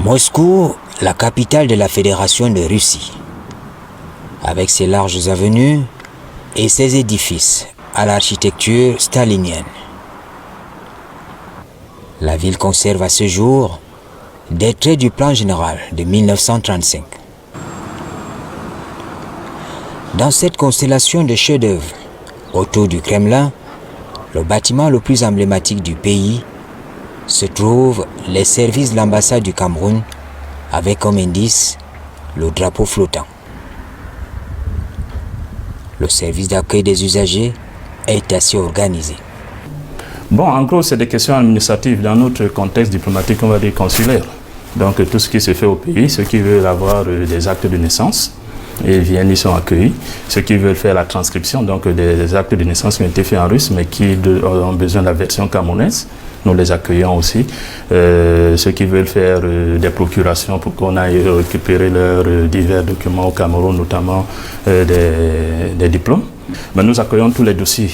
Moscou, la capitale de la Fédération de Russie, avec ses larges avenues et ses édifices à l'architecture stalinienne. La ville conserve à ce jour des traits du plan général de 1935. Dans cette constellation de chefs-d'œuvre autour du Kremlin, le bâtiment le plus emblématique du pays, se trouvent les services de l'ambassade du Cameroun avec comme indice le drapeau flottant. Le service d'accueil des usagers est assez organisé. Bon, en gros, c'est des questions administratives dans notre contexte diplomatique, on va dire consulaire. Donc, tout ce qui se fait au pays, ceux qui veulent avoir des actes de naissance, ils viennent, ils sont accueillis. Ceux qui veulent faire la transcription, donc des actes de naissance qui ont été faits en russe, mais qui ont besoin de la version camerounaise, nous les accueillons aussi. Ceux qui veulent faire des procurations pour qu'on aille récupérer leurs divers documents au Cameroun, notamment des diplômes, mais nous accueillons tous les dossiers.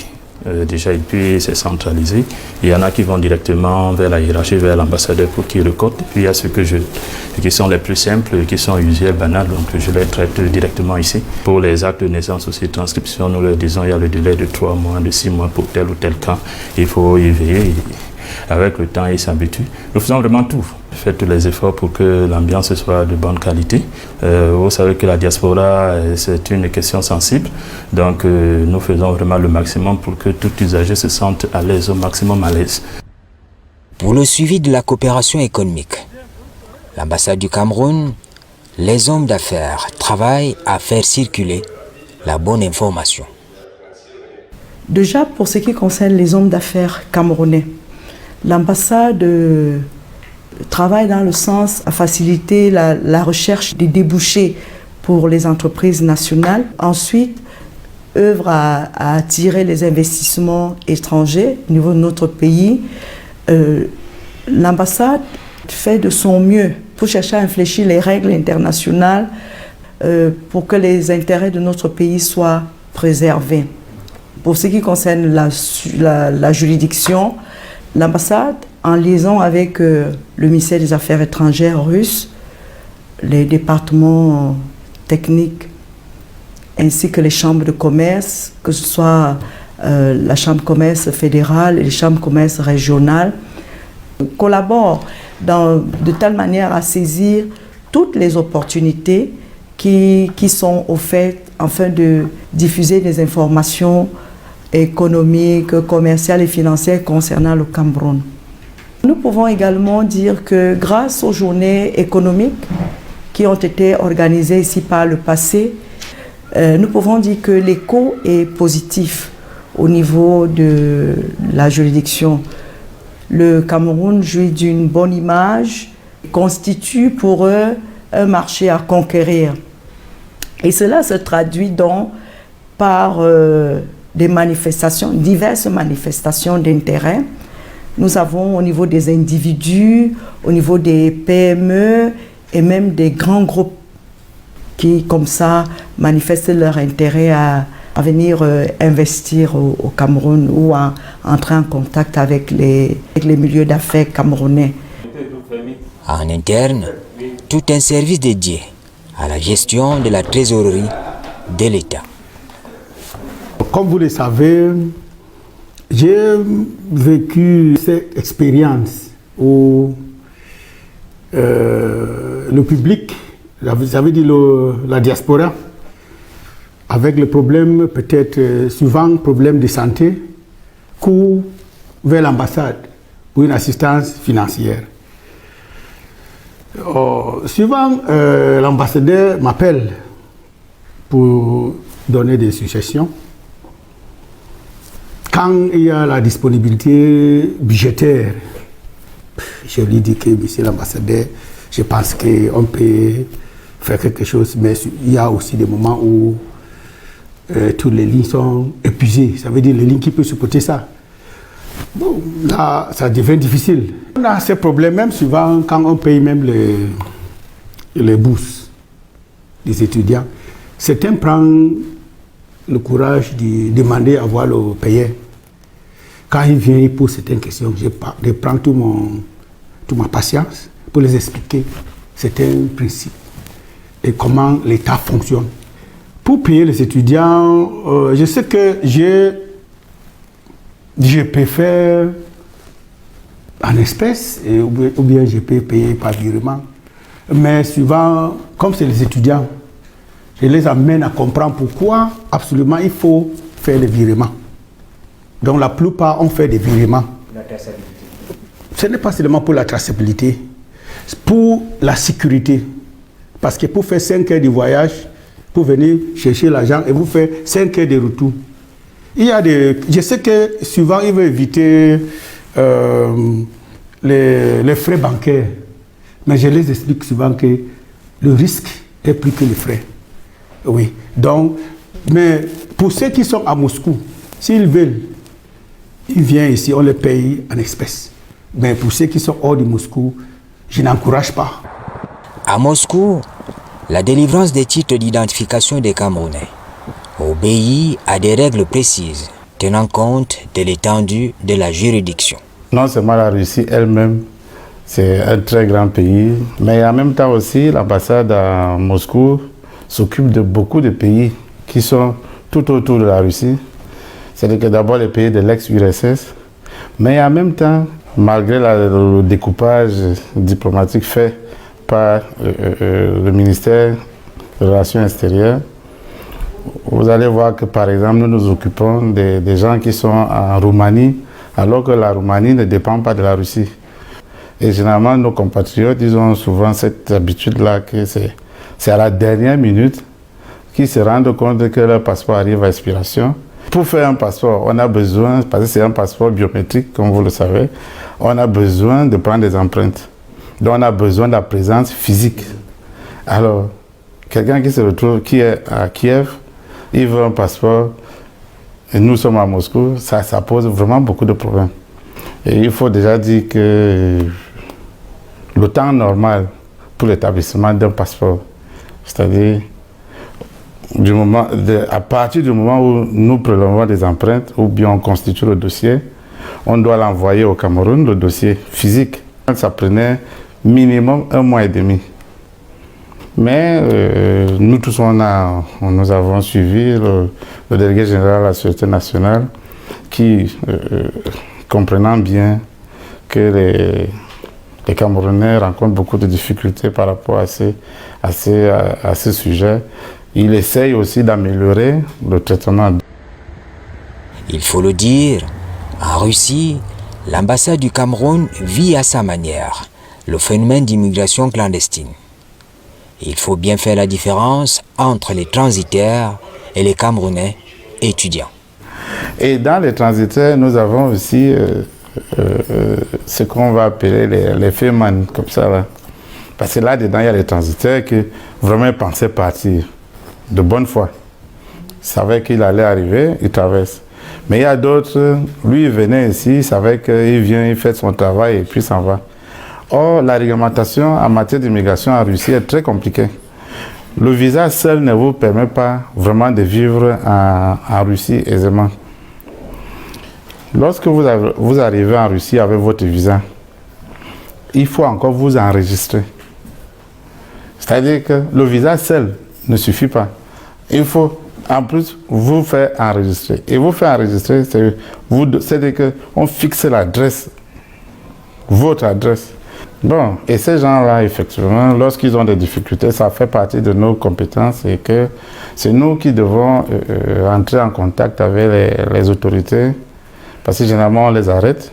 Déjà, et puis c'est centralisé. Il y en a qui vont directement vers la hiérarchie, vers l'ambassadeur pour qu'il recorde. Et puis il y a ceux qui sont les plus simples, qui sont usuels, banals, donc je les traite directement ici. Pour les actes de naissance aussi, transcription, nous leur disons il y a le délai de 3 mois, de 6 mois pour tel ou tel cas. Il faut y veiller. Avec le temps, ils s'habituent. Nous faisons vraiment tout. Fait tous les efforts pour que l'ambiance soit de bonne qualité. Vous savez que la diaspora, c'est une question sensible. Donc, nous faisons vraiment le maximum pour que tout usager se sente à l'aise, au maximum à l'aise. Pour le suivi de la coopération économique, l'ambassade du Cameroun, les hommes d'affaires travaillent à faire circuler la bonne information. Déjà, pour ce qui concerne les hommes d'affaires camerounais, l'ambassade travaille dans le sens à faciliter la recherche des débouchés pour les entreprises nationales. Ensuite, œuvre à attirer les investissements étrangers au niveau de notre pays. L'ambassade fait de son mieux pour chercher à infléchir les règles internationales pour que les intérêts de notre pays soient préservés. Pour ce qui concerne la juridiction, l'ambassade, en liaison avec le ministère des Affaires étrangères russe, les départements techniques ainsi que les chambres de commerce, que ce soit la chambre de commerce fédérale et les chambres de commerce régionales, collaborent de telle manière à saisir toutes les opportunités qui sont offertes afin de diffuser des informations économiques, commerciales et financières concernant le Cameroun. Nous pouvons également dire que grâce aux journées économiques qui ont été organisées ici par le passé, nous pouvons dire que l'écho est positif au niveau de la juridiction. Le Cameroun jouit d'une bonne image, constitue pour eux un marché à conquérir. Et cela se traduit donc par des manifestations, diverses manifestations d'intérêt. Nous avons au niveau des individus, au niveau des PME et même des grands groupes qui, comme ça, manifestent leur intérêt à venir investir au Cameroun ou à entrer en contact avec les milieux d'affaires camerounais. En interne, tout un service dédié à la gestion de la trésorerie de l'État. Comme vous le savez, j'ai vécu cette expérience où le public, vous avez dit la diaspora, avec le problème, peut-être souvent problème de santé, court vers l'ambassade pour une assistance financière. Souvent, l'ambassadeur m'appelle pour donner des suggestions. Quand il y a la disponibilité budgétaire, je lui dis que, monsieur l'ambassadeur, je pense qu'on peut faire quelque chose, mais il y a aussi des moments où toutes les lignes sont épuisées. Ça veut dire les lignes qui peuvent supporter ça. Bon, là, ça devient difficile. On a ces problèmes même souvent quand on paye même les bourses des étudiants. Certains prennent le courage de demander à voir le payeur. Quand il vient, il pose certaines questions. Je prends toute ma patience pour les expliquer. c'est un principe. Et comment l'État fonctionne. Pour payer les étudiants, je sais que je peux faire en espèces ou bien je peux payer par virement. Mais souvent, comme c'est les étudiants, je les amène à comprendre pourquoi absolument il faut faire des virements. Donc la plupart ont fait des virements. La traçabilité. Ce n'est pas seulement pour la traçabilité, c'est pour la sécurité. Parce que pour faire 5 heures de voyage, pour venir chercher l'argent et vous faire 5 heures de retour. Je sais que souvent ils veulent éviter les frais bancaires. Mais je les explique souvent que le risque est plus que les frais. Oui. Donc, mais pour ceux qui sont à Moscou, s'ils veulent, ils viennent ici, on les paye en espèces. Mais pour ceux qui sont hors de Moscou, je n'encourage pas. À Moscou, la délivrance des titres d'identification des Camerounais obéit à des règles précises, tenant compte de l'étendue de la juridiction. Non seulement la Russie elle-même, c'est un très grand pays, mais en même temps aussi, l'ambassade à Moscou s'occupe de beaucoup de pays qui sont tout autour de la Russie. C'est-à-dire que d'abord les pays de l'ex-URSS, mais en même temps, malgré le découpage diplomatique fait par le ministère des Relations extérieures, vous allez voir que par exemple, nous nous occupons des gens qui sont en Roumanie, alors que la Roumanie ne dépend pas de la Russie. Et généralement, nos compatriotes, ils ont souvent cette habitude-là que c'est à la dernière minute qu'ils se rendent compte que leur passeport arrive à expiration. Pour faire un passeport, on a besoin, parce que c'est un passeport biométrique, comme vous le savez, on a besoin de prendre des empreintes. Donc on a besoin de la présence physique. Alors, quelqu'un qui se retrouve, qui est à Kiev, il veut un passeport, et nous sommes à Moscou, ça pose vraiment beaucoup de problèmes. Et il faut déjà dire que le temps normal pour l'établissement d'un passeport, c'est-à-dire à partir du moment où nous prélevons des empreintes ou bien on constitue le dossier, on doit l'envoyer au Cameroun, le dossier physique. Ça prenait minimum 1 mois et demi. Mais nous tous, nous avons suivi le délégué général de la Sûreté nationale qui, comprenant bien que les Camerounais rencontrent beaucoup de difficultés par rapport à ce sujet, il essaye aussi d'améliorer le traitement. Il faut le dire, en Russie, l'ambassade du Cameroun vit à sa manière le phénomène d'immigration clandestine. Il faut bien faire la différence entre les transitaires et les Camerounais étudiants. Et dans les transitaires, nous avons aussi ce qu'on va appeler les fémans, comme ça là. Parce que là-dedans, il y a les transitaires qui vraiment pensaient partir de bonne foi. Il savait qu'il allait arriver, il traverse. Mais il y a d'autres, lui il venait ici, il savait qu'il vient, il fait son travail et puis s'en va. Or, la réglementation en matière d'immigration en Russie est très compliquée. Le visa seul ne vous permet pas vraiment de vivre en Russie aisément. Lorsque vous arrivez en Russie avec votre visa, il faut encore vous enregistrer. C'est-à-dire que le visa seul ne suffit pas. Il faut en plus vous faire enregistrer. Et vous faire enregistrer, c'est-à-dire qu'on fixe l'adresse, votre adresse. Bon, et ces gens-là, effectivement, lorsqu'ils ont des difficultés, ça fait partie de nos compétences et que c'est nous qui devons entrer en contact avec les autorités parce que généralement on les arrête.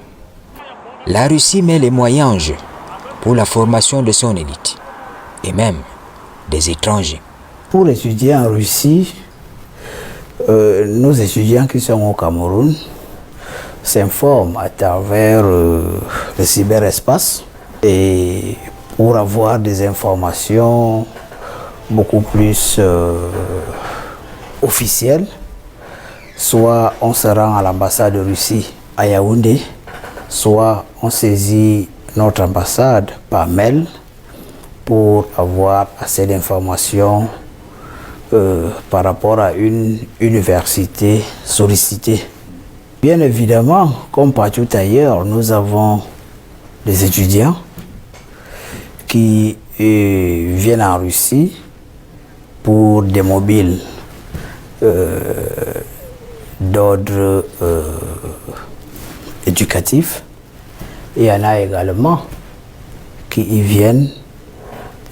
La Russie met les moyens en jeu pour la formation de son élite et même des étrangers. Pour étudier en Russie, nos étudiants qui sont au Cameroun s'informent à travers le cyberespace et pour avoir des informations beaucoup plus officielles, soit on se rend à l'ambassade de Russie à Yaoundé, soit on saisit notre ambassade par mail pour avoir assez d'informations par rapport à une université sollicitée. Bien évidemment, comme partout ailleurs, nous avons des étudiants qui viennent en Russie pour des mobiles d'ordre éducatif. Et il y en a également qui y viennent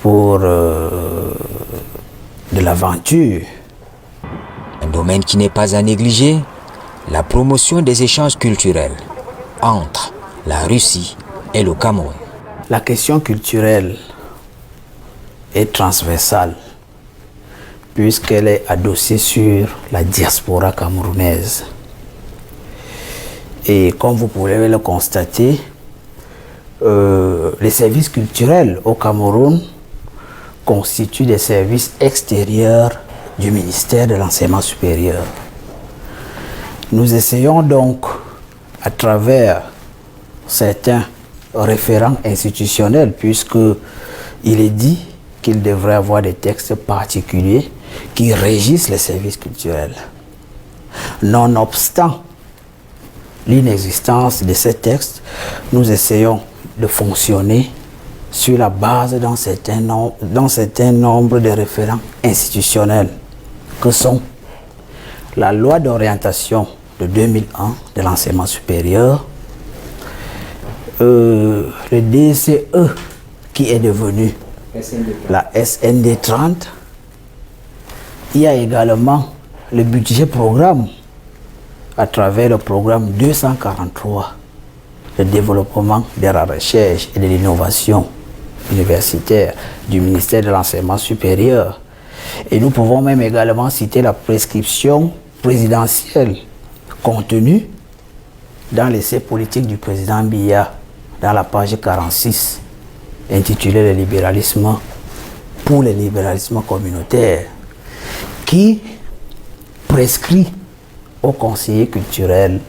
pour de l'aventure. Un domaine qui n'est pas à négliger, la promotion des échanges culturels entre la Russie et le Cameroun. La question culturelle est transversale puisqu'elle est adossée sur la diaspora camerounaise. Et comme vous pouvez le constater, les services culturels au Cameroun constituent des services extérieurs du ministère de l'Enseignement supérieur. Nous essayons donc, à travers certains référents institutionnels, puisqu'il est dit qu'il devrait y avoir des textes particuliers qui régissent les services culturels. Nonobstant l'inexistence de ces textes, nous essayons de fonctionner sur la base d'un certain nombre de référents institutionnels que sont la loi d'orientation de 2001 de l'enseignement supérieur, le DCE qui est devenu la SND 30. Il y a également le budget programme à travers le programme 243, le développement de la recherche et de l'innovation universitaire du ministère de l'Enseignement supérieur. Et nous pouvons même également citer la prescription présidentielle contenue dans l'essai politique du président Biya, dans la page 46, intitulée « Le libéralisme pour le libéralisme communautaire », qui prescrit aux conseillers culturels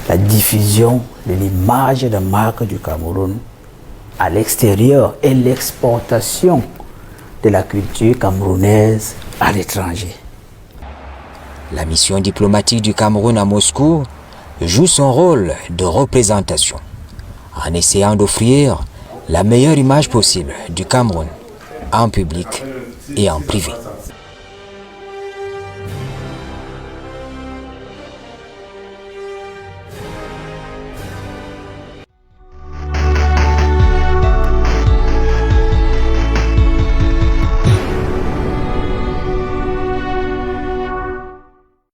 la diffusion de l'image de marque du Cameroun à l'extérieur et l'exportation de la culture camerounaise à l'étranger. La mission diplomatique du Cameroun à Moscou joue son rôle de représentation en essayant d'offrir la meilleure image possible du Cameroun en public et en privé.